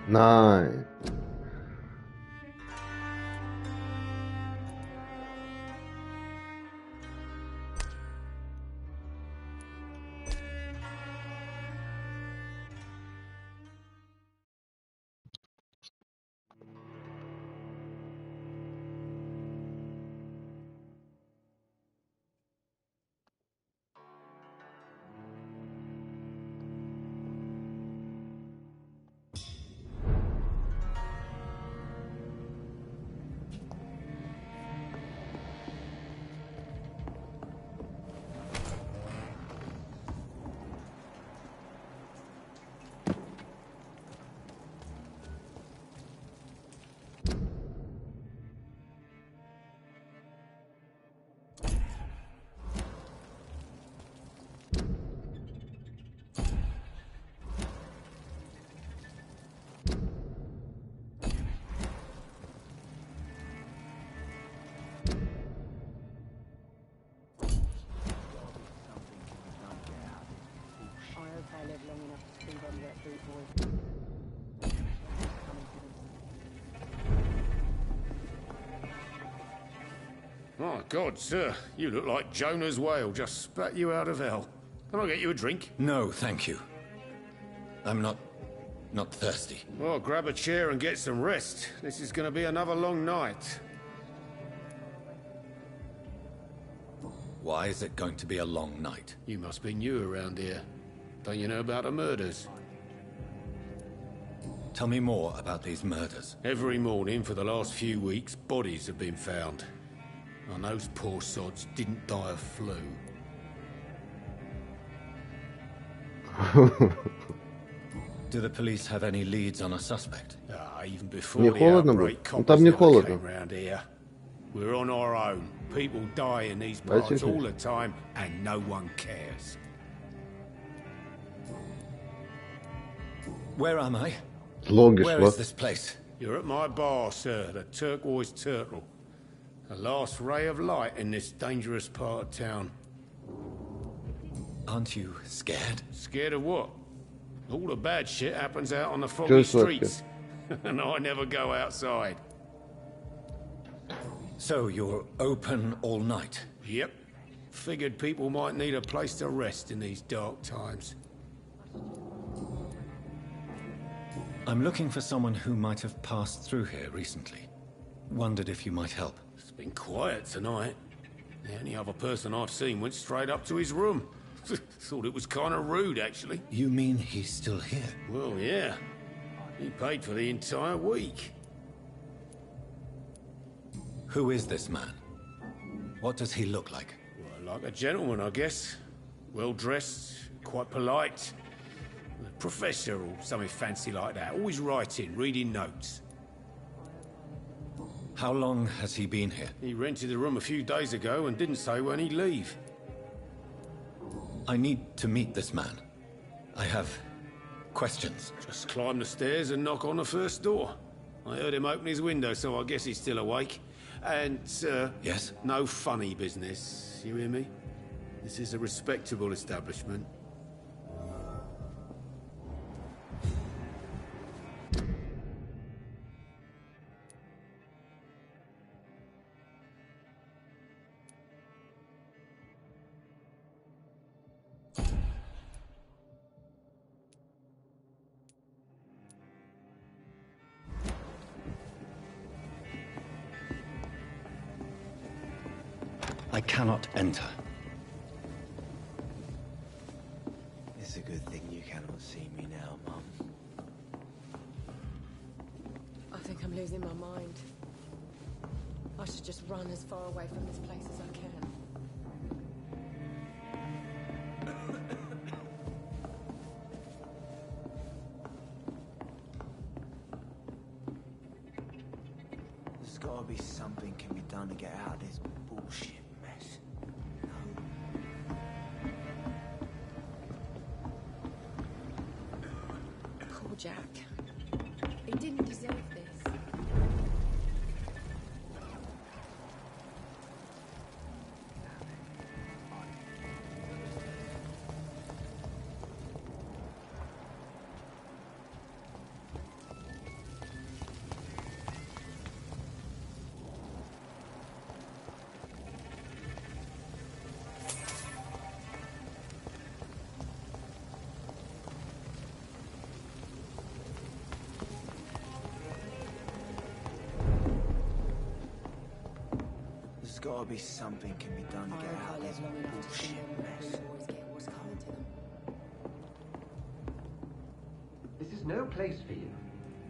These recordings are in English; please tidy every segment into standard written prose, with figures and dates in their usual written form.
Nice. My God, sir, you look like Jonah's whale just spat you out of hell. Can I get you a drink? No, thank you. I'm not thirsty. Well, grab a chair and get some rest. This is going to be another long night. Why is it going to be a long night? You must be new around here. Don't you know about the murders? Tell me more about these murders. Every morning for the last few weeks, bodies have been found. And those poor sods didn't die of flu. Do the police have any leads on a suspect? Even before Не the холодно outbreak, будет? coppers Там не never холодно. came round here. We're on our own. People die in these parts all the time, and no one cares. Where am I? Логично. Where is this place? You're at my bar, sir, the Turquoise Turtle. The last ray of light in this dangerous part of town. Aren't you scared? Scared of what? All the bad shit happens out on the foggy streets. And I never go outside. So you're open all night? Yep. Figured people might need a place to rest in these dark times. I'm looking for someone who might have passed through here recently. Wondered if you might help. It's been quiet tonight. The only other person I've seen went straight up to his room. Thought it was kind of rude, actually. You mean he's still here? Well, yeah. He paid for the entire week. Who is this man? What does he look like? Well, like a gentleman, I guess. Well-dressed, quite polite. A professor or something fancy like that. Always writing, reading notes. How long has he been here? He rented the room a few days ago and didn't say when he'd leave. I need to meet this man. I have questions. Just climb the stairs and knock on the first door. I heard him open his window, so I guess he's still awake. And, sir... Yes? No funny business, you hear me? This is a respectable establishment. I cannot enter. It's a good thing you cannot see me now, Mum. I think I'm losing my mind. I should just run as far away from this place as I can. There's gotta be something can be done to get out of this bullshit mess. Poor Jack. He didn't deserve this. There's gotta be something can be done to I get hope out I of this live long enough to see bullshit them mess. green boys get what's coming to them. This is no place for you.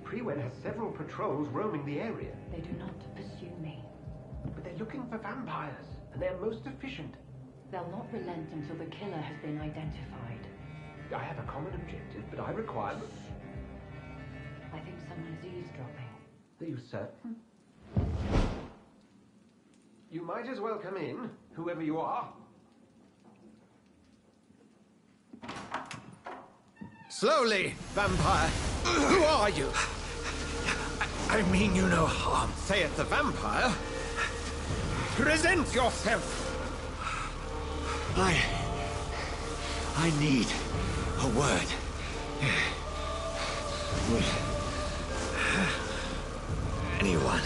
Prewen has several patrols roaming the area. They do not pursue me. But they're looking for vampires, and they're most efficient. They'll not relent until the killer has been identified. I have a common objective, but I require... I think someone is eavesdropping. Are you certain? You might as well come in, whoever you are. Slowly, vampire. Who are you? I mean you no harm. Saith the vampire. Present yourself. I need a word. Will anyone?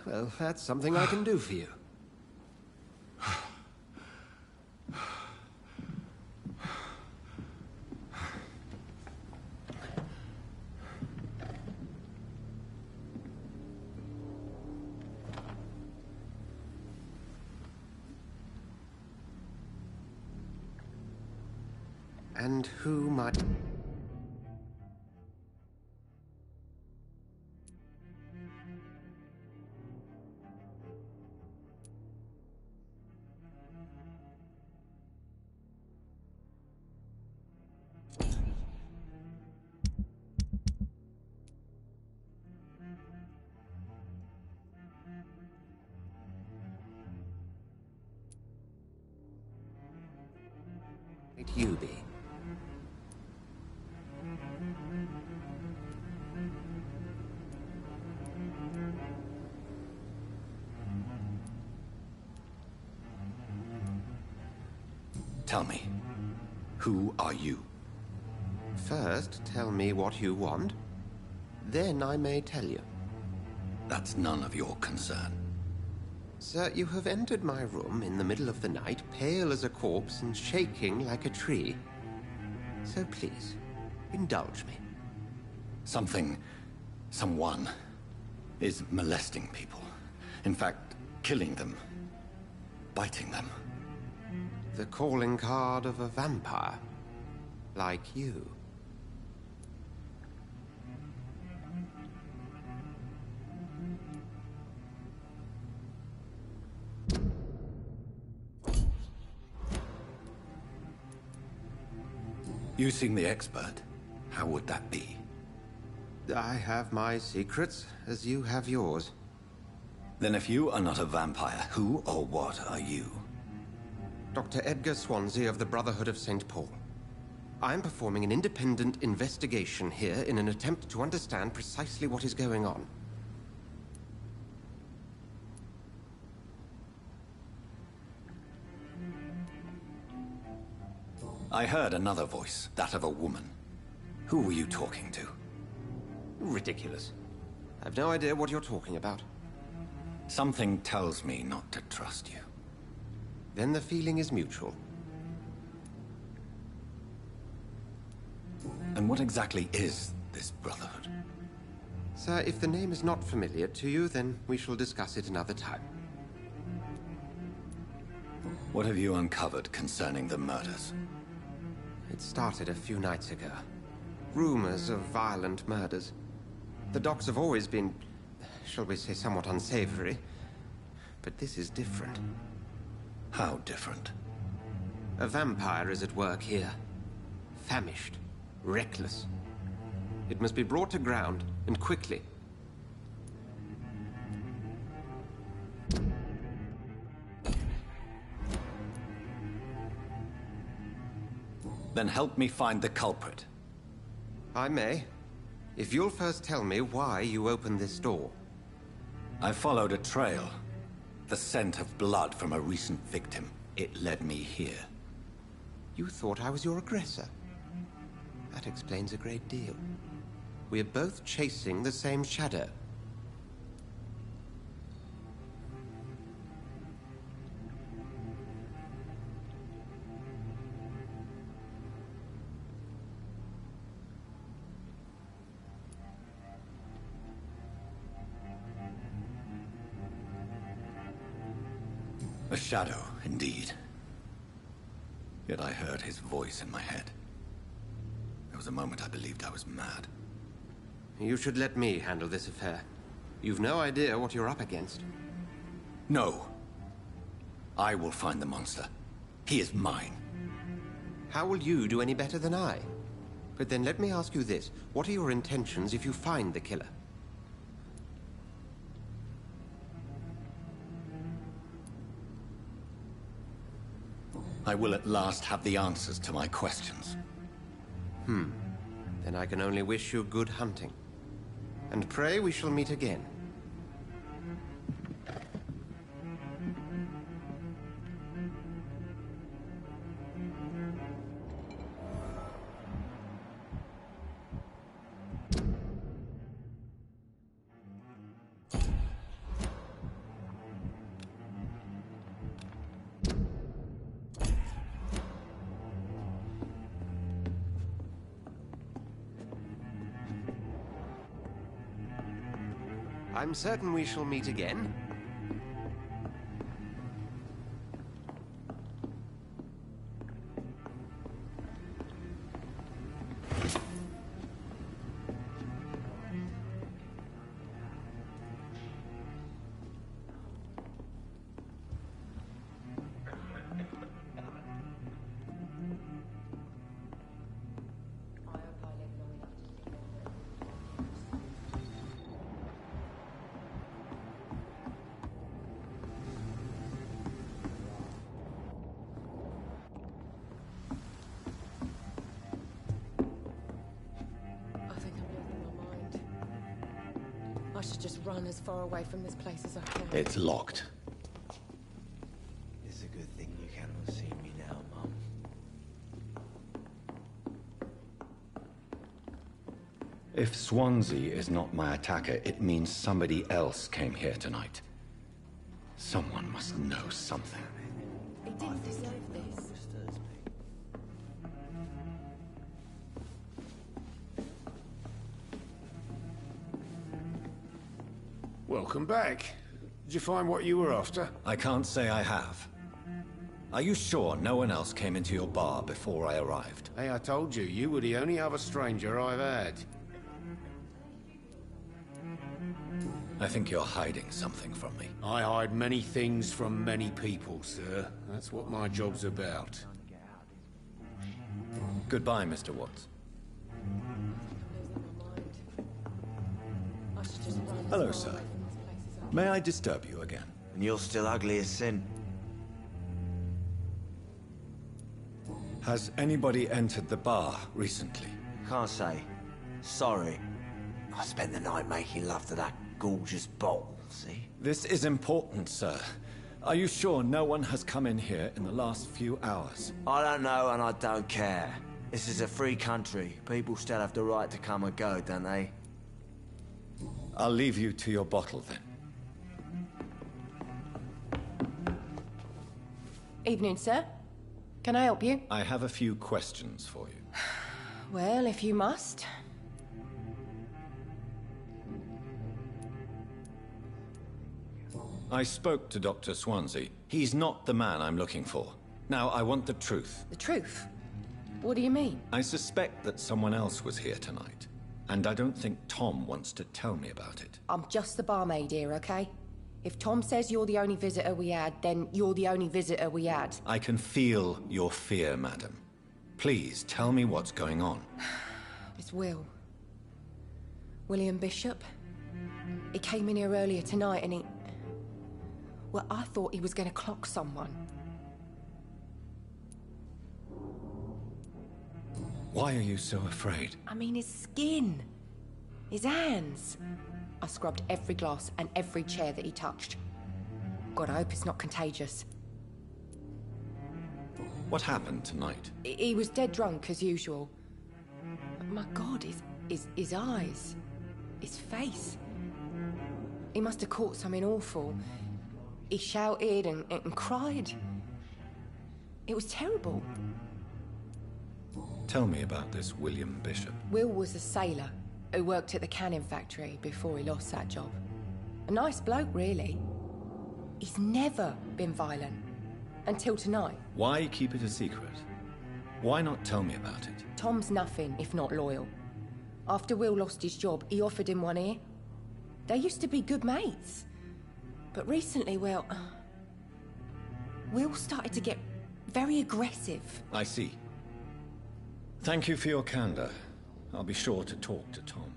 Well, that's something I can do for you. And who might... you be? Tell me, who are you? First, tell me what you want. Then I may tell you. That's none of your concern. Sir, you have entered my room in the middle of the night, pale as a corpse and shaking like a tree. So please, indulge me. Someone is molesting people. In fact, killing them. Biting them. The calling card of a vampire. Like you. You seem the expert. How would that be? I have my secrets, as you have yours. Then if you are not a vampire, who or what are you? Dr. Edgar Swansea of the Brotherhood of St. Paul. I am performing an independent investigation here in an attempt to understand precisely what is going on. I heard another voice, that of a woman. Who were you talking to? Ridiculous. I've no idea what you're talking about. Something tells me not to trust you. Then the feeling is mutual. And what exactly is this Brotherhood? Sir, if the name is not familiar to you, then we shall discuss it another time. What have you uncovered concerning the murders? It started a few nights ago. Rumors of violent murders. The docks have always been, shall we say, somewhat unsavory. But this is different. How different? A vampire is at work here. Famished. Reckless. It must be brought to ground, and quickly. Then help me find the culprit. I may. If you'll first tell me why you opened this door. I followed a trail. The scent of blood from a recent victim. It led me here. You thought I was your aggressor. That explains a great deal. We are both chasing the same shadow. A shadow, indeed. Yet I heard his voice in my head. There was a moment I believed I was mad. You should let me handle this affair. You've no idea what you're up against. No. I will find the monster. He is mine. How will you do any better than I? But then let me ask you this. What are your intentions if you find the killer? I will at last have the answers to my questions. Then I can only wish you good hunting. And pray we shall meet again. I'm certain we shall meet again. I should just run as far away from this place as I can. It's locked. It's a good thing you cannot see me now, Mum. If Swansea is not my attacker, it means somebody else came here tonight. Someone must know something. He didn't deserve this. Disturbs me. Welcome back. Did you find what you were after? I can't say I have. Are you sure no one else came into your bar before I arrived? Hey, I told you, you were the only other stranger I've had. I think you're hiding something from me. I hide many things from many people, sir. That's what my job's about. Goodbye, Mr. Watts. I should just run as Hello, far sir. away from this place as I can. May I disturb you again? And you're still ugly as sin. Has anybody entered the bar recently? Can't say. Sorry. I spent the night making love to that gorgeous bottle, see? This is important, sir. Are you sure no one has come in here in the last few hours? I don't know and I don't care. This is a free country. People still have the right to come and go, don't they? I'll leave you to your bottle then. Evening, sir. Can I help you? I have a few questions for you. Well, if you must. I spoke to Dr. Swansea. He's not the man I'm looking for. Now, I want the truth. The truth? What do you mean? I suspect that someone else was here tonight. And I don't think Tom wants to tell me about it. I'm just the barmaid here, okay? If Tom says you're the only visitor we had, then you're the only visitor we had. I can feel your fear, madam. Please, tell me what's going on. It's Will. William Bishop. He came in here earlier tonight and he... Well, I thought he was going to clock someone. Why are you so afraid? I mean, his skin. His hands. I scrubbed every glass and every chair that he touched. God, I hope it's not contagious. What happened tonight? He was dead drunk, as usual. But my God, his eyes. His face. He must have caught something awful. He shouted and cried. It was terrible. Tell me about this William Bishop. Will was a sailor who worked at the canning factory before he lost that job. A nice bloke, really. He's never been violent. Until tonight. Why keep it a secret? Why not tell me about it? Tom's nothing if not loyal. After Will lost his job, he offered him one ear. They used to be good mates. But recently, well... Will started to get very aggressive. I see. Thank you for your candor. I'll be sure to talk to Tom.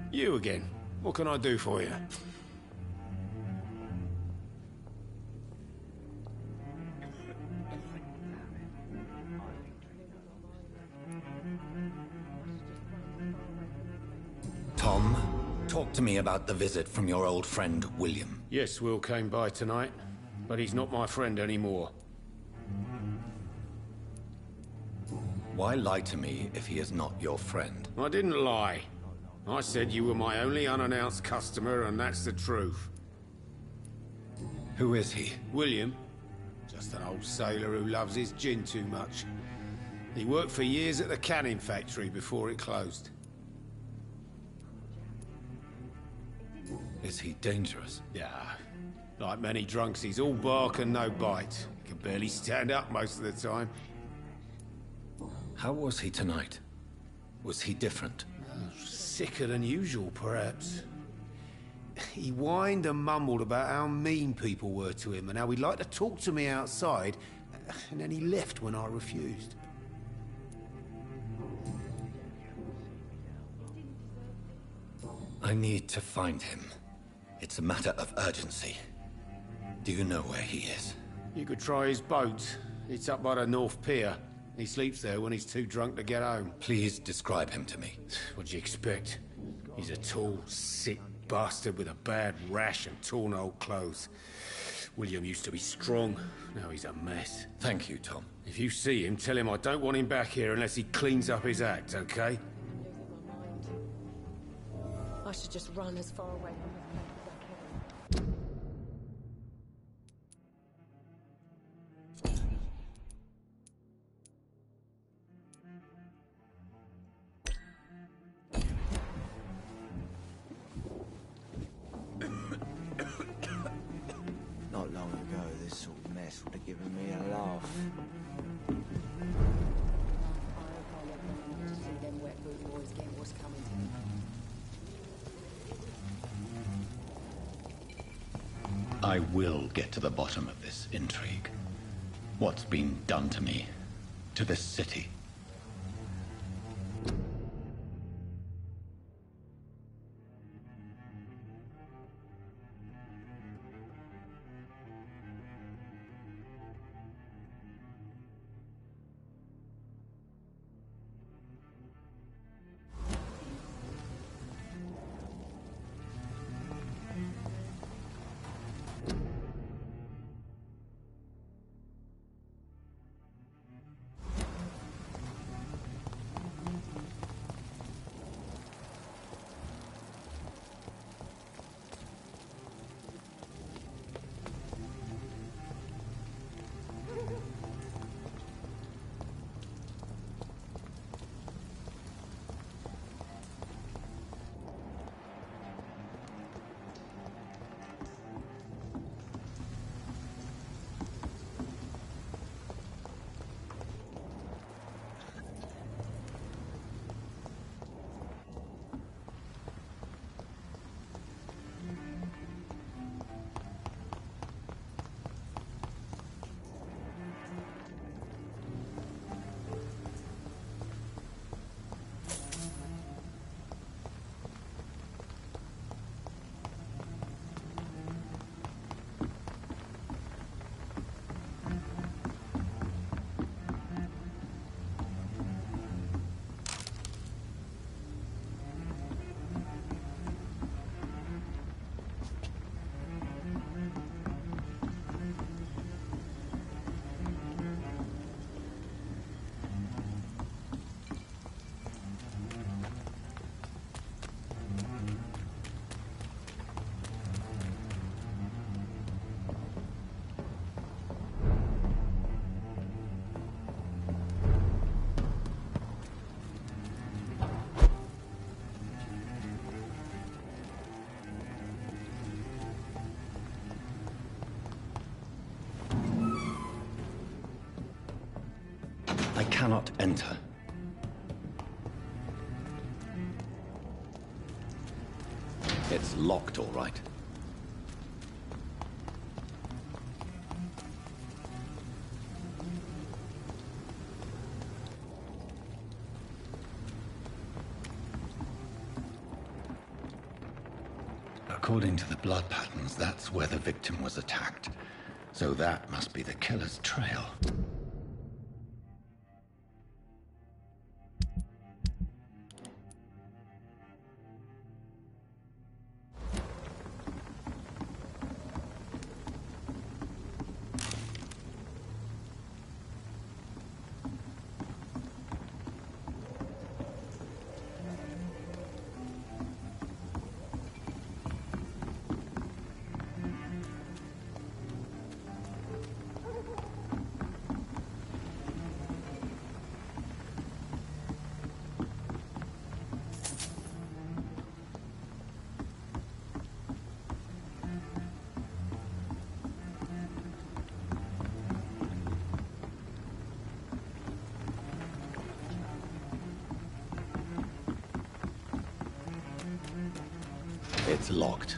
You again. What can I do for you? Tom, talk to me about the visit from your old friend, William. Yes, Will came by tonight, but he's not my friend anymore. Why lie to me if he is not your friend? I didn't lie. I said you were my only unannounced customer, and that's the truth. Who is he? William. Just an old sailor who loves his gin too much. He worked for years at the canning factory before it closed. Is he dangerous? Yeah. Like many drunks, he's all bark and no bite. He can barely stand up most of the time. How was he tonight? Was he different? Sicker than usual, perhaps. He whined and mumbled about how mean people were to him and how he'd like to talk to me outside, and then he left when I refused. I need to find him. It's a matter of urgency. Do you know where he is? You could try his boat. It's up by the North Pier. He sleeps there when he's too drunk to get home. Please describe him to me. What'd you expect? He's a tall, sick bastard with a bad rash and torn old clothes. William used to be strong. Now he's a mess. Thank you, Tom. If you see him, tell him I don't want him back here unless he cleans up his act, okay? I should just run as far away from this place as I can. Not long ago, this sort of mess would have given me a laugh. I will get to the bottom of this intrigue. What's been done to me, to this city. cannot enter. It's locked, all right. According to the blood patterns, that's where the victim was attacked. So that must be the killer's trail. It's locked.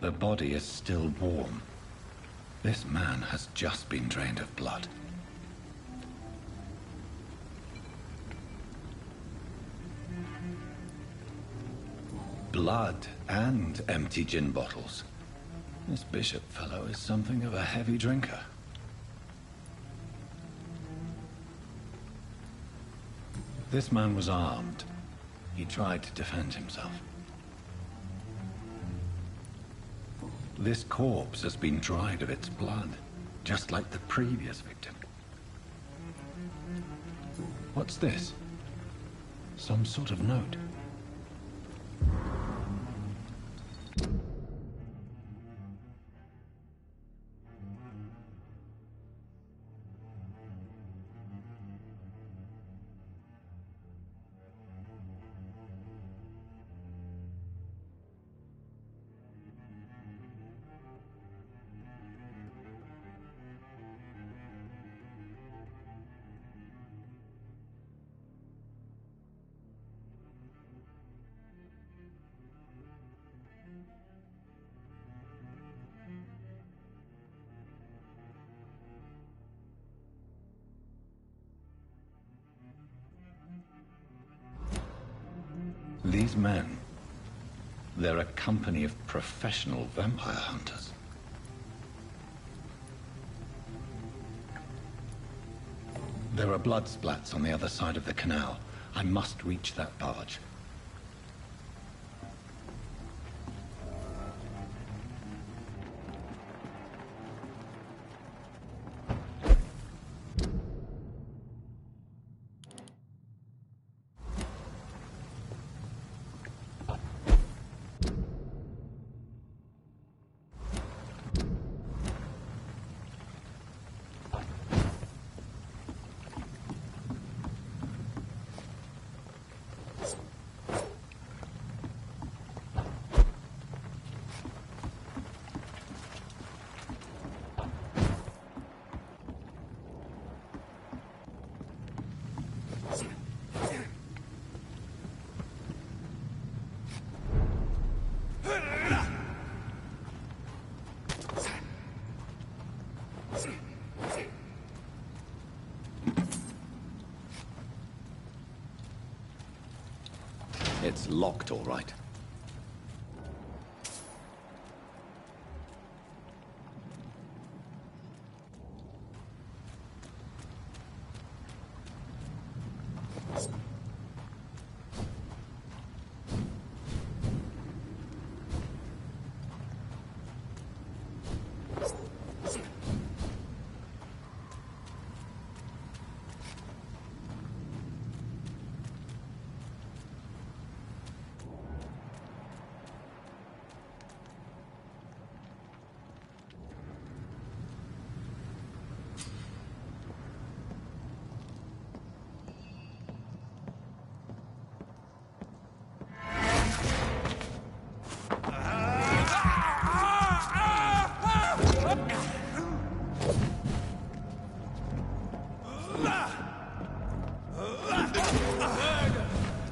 The body is still warm. This man has just been drained of blood. Blood and empty gin bottles. This bishop fellow is something of a heavy drinker. This man was armed. He tried to defend himself. This corpse has been dried of its blood, just like the previous victim. What's this? Some sort of note. These men, they're a company of professional vampire hunters. There are blood splats on the other side of the canal. I must reach that barge. It's locked, all right.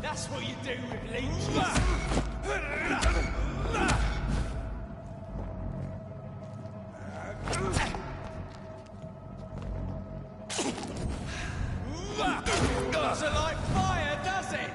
That's what you do with leeches. Doesn't like fire, does it?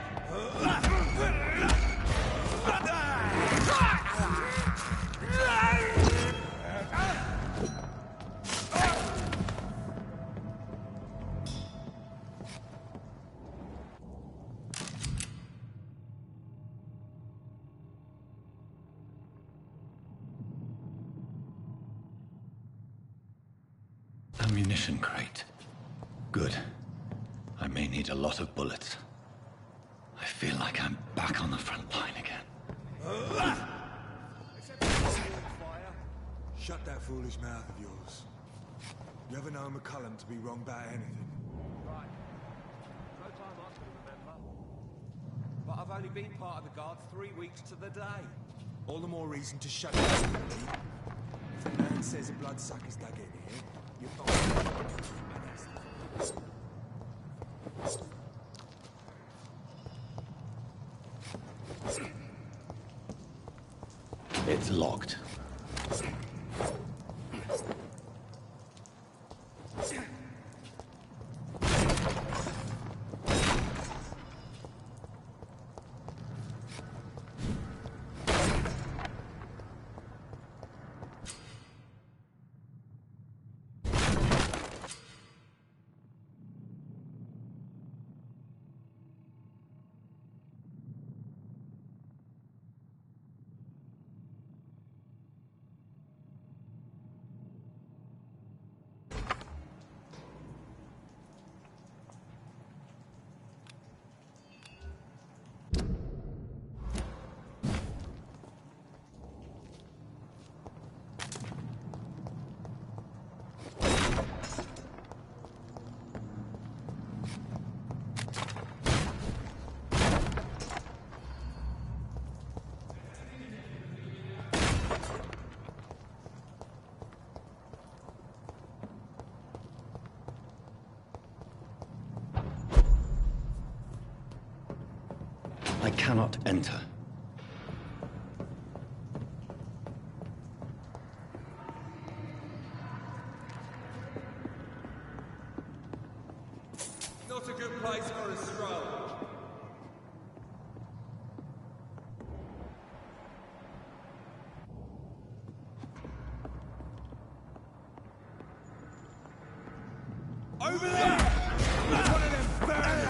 Ammunition crate. Good. I may need a lot of bullets. I feel like I'm back on the front line again. Shut that foolish mouth of yours. You ever know McCullum to be wrong about anything? Right. No time I can remember. But I've only been part of the guard 3 weeks to the day. All the more reason to shut your mouth. If a man says a bloodsucker's dug in here, you're fine. It's locked. I cannot enter. Not a good place for a stroll. Over there! One of them burn!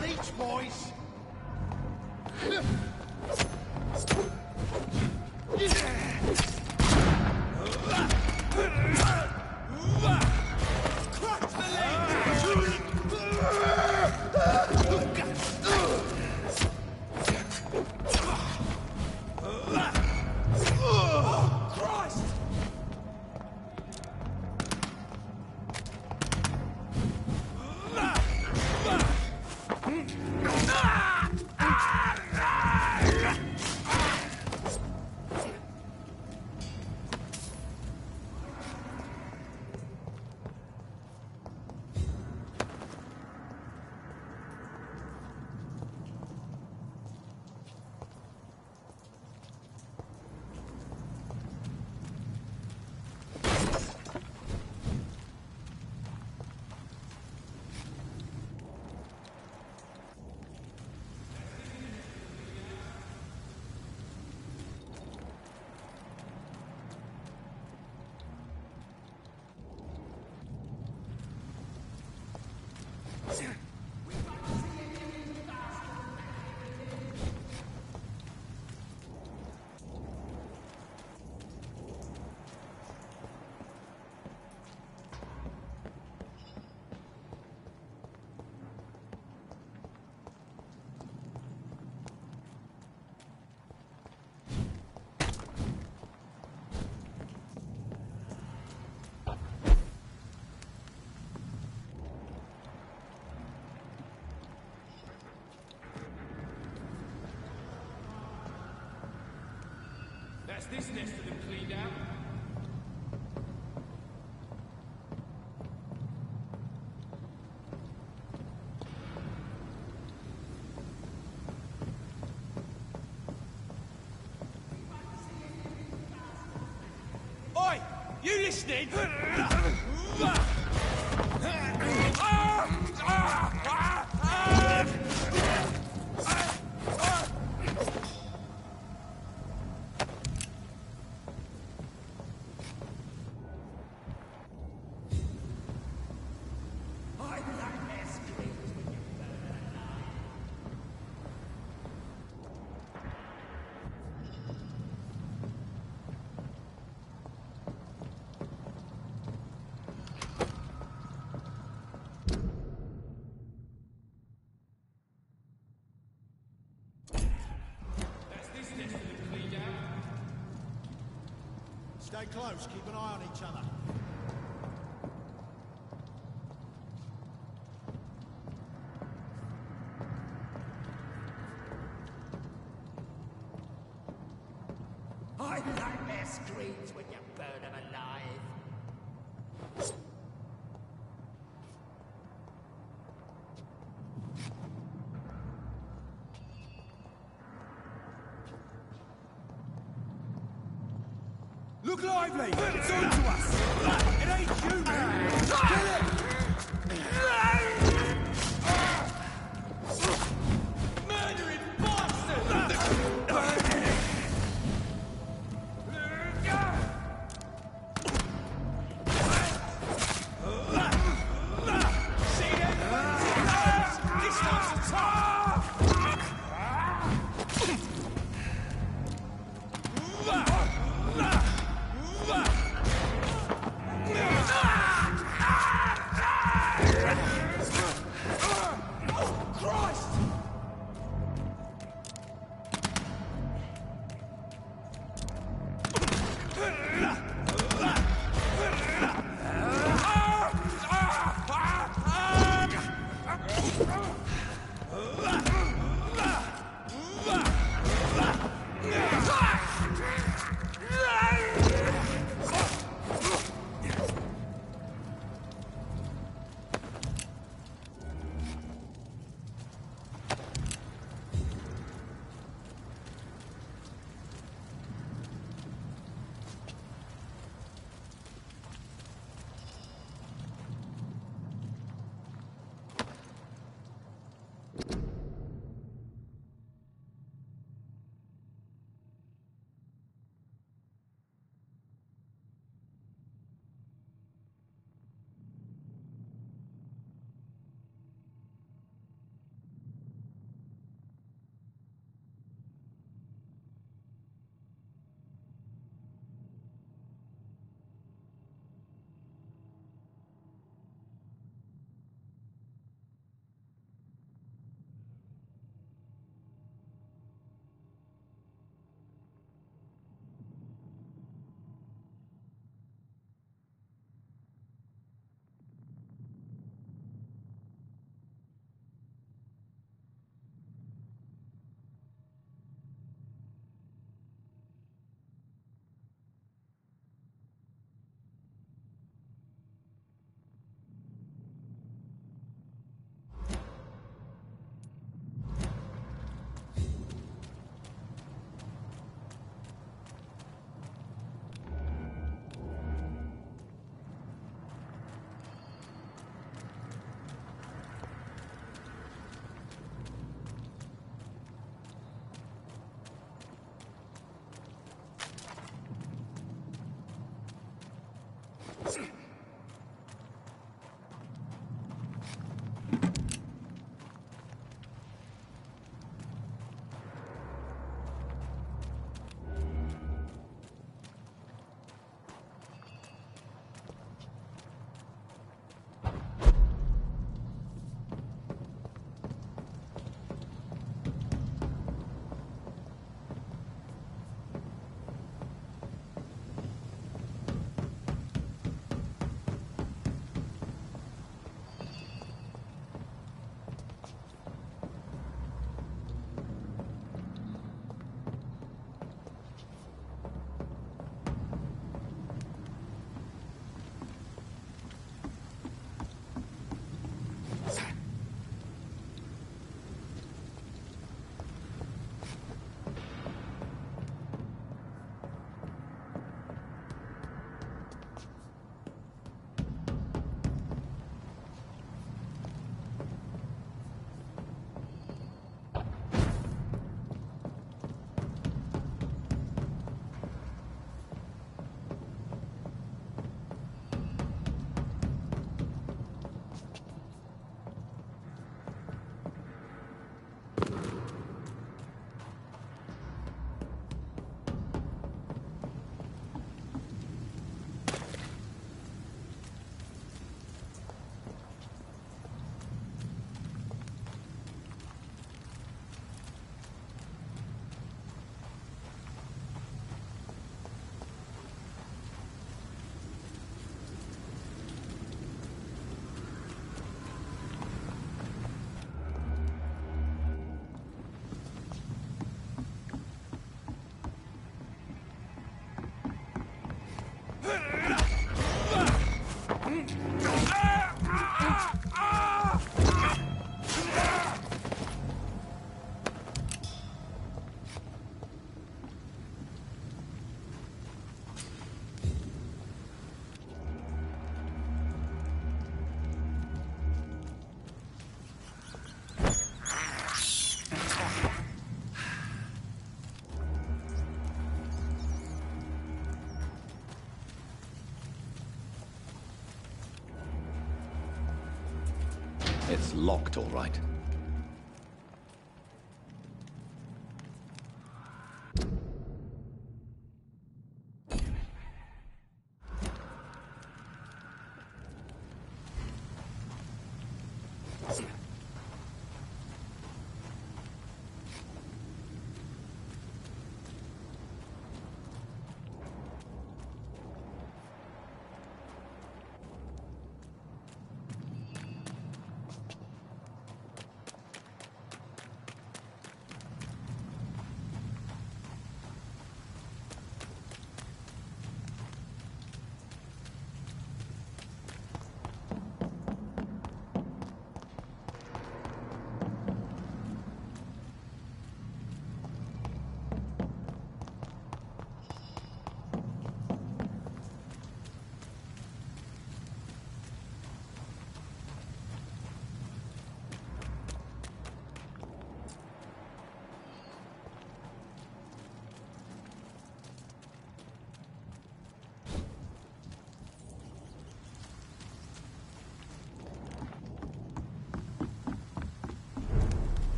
Leech, boys! Crack the leech! That's this nest of them cleaned out. Oi! You listening? Stay close, keep an eye on each other. I nightmare screams when you burn them alive. Look lively! It's on to us! It ain't you, man! Kill it! Murdering bastard! See them? This one's a top! It's locked, all right.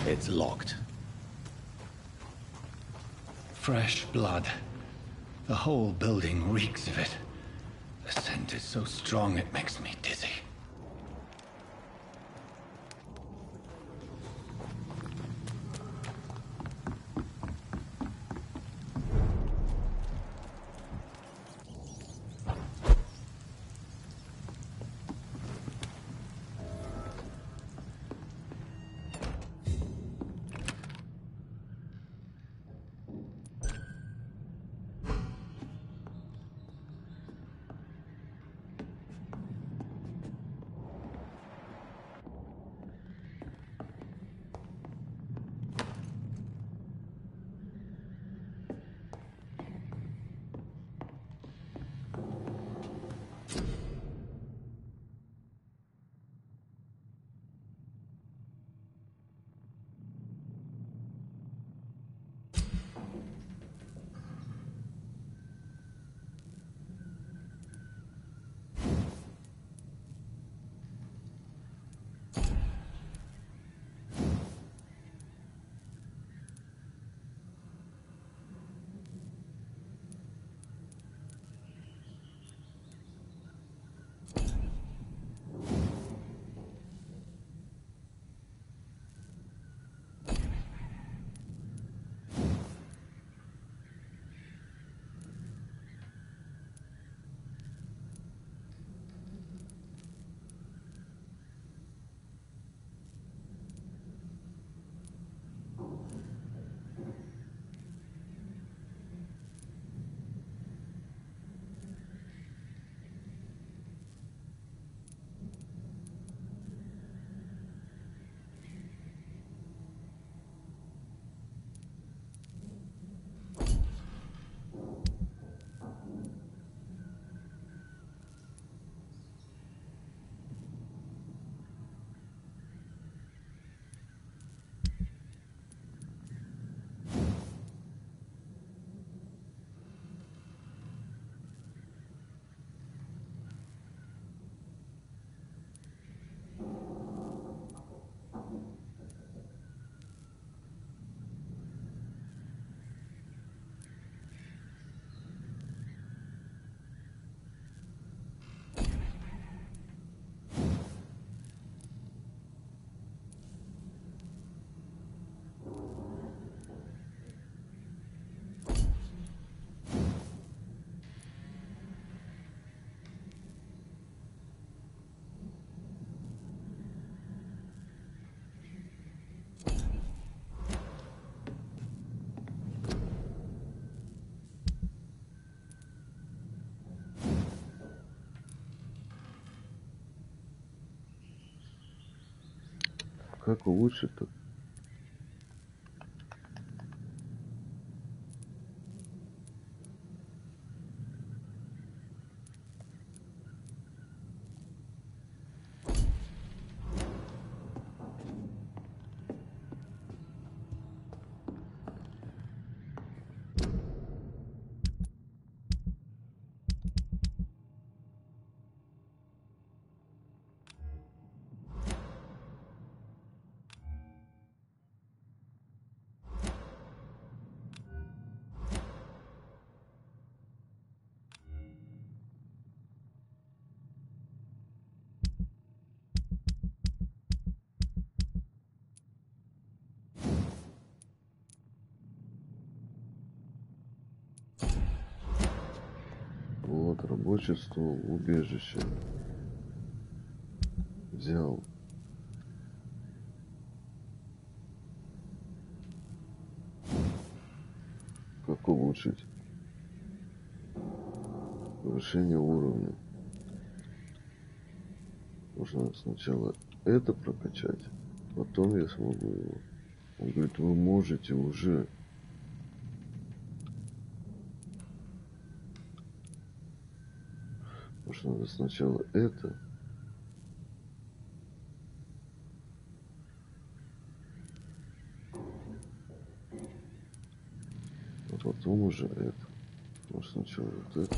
It's locked. Fresh blood. The whole building reeks of it. The scent is so strong it makes me dizzy. Как улучшить-то? Вот рабочий стол, убежище. Взял. Как улучшить? Повышение уровня. Нужно сначала это прокачать, потом я смогу его. Он говорит, вы можете уже. Потому что надо сначала это. А потом уже это. Может сначала вот это.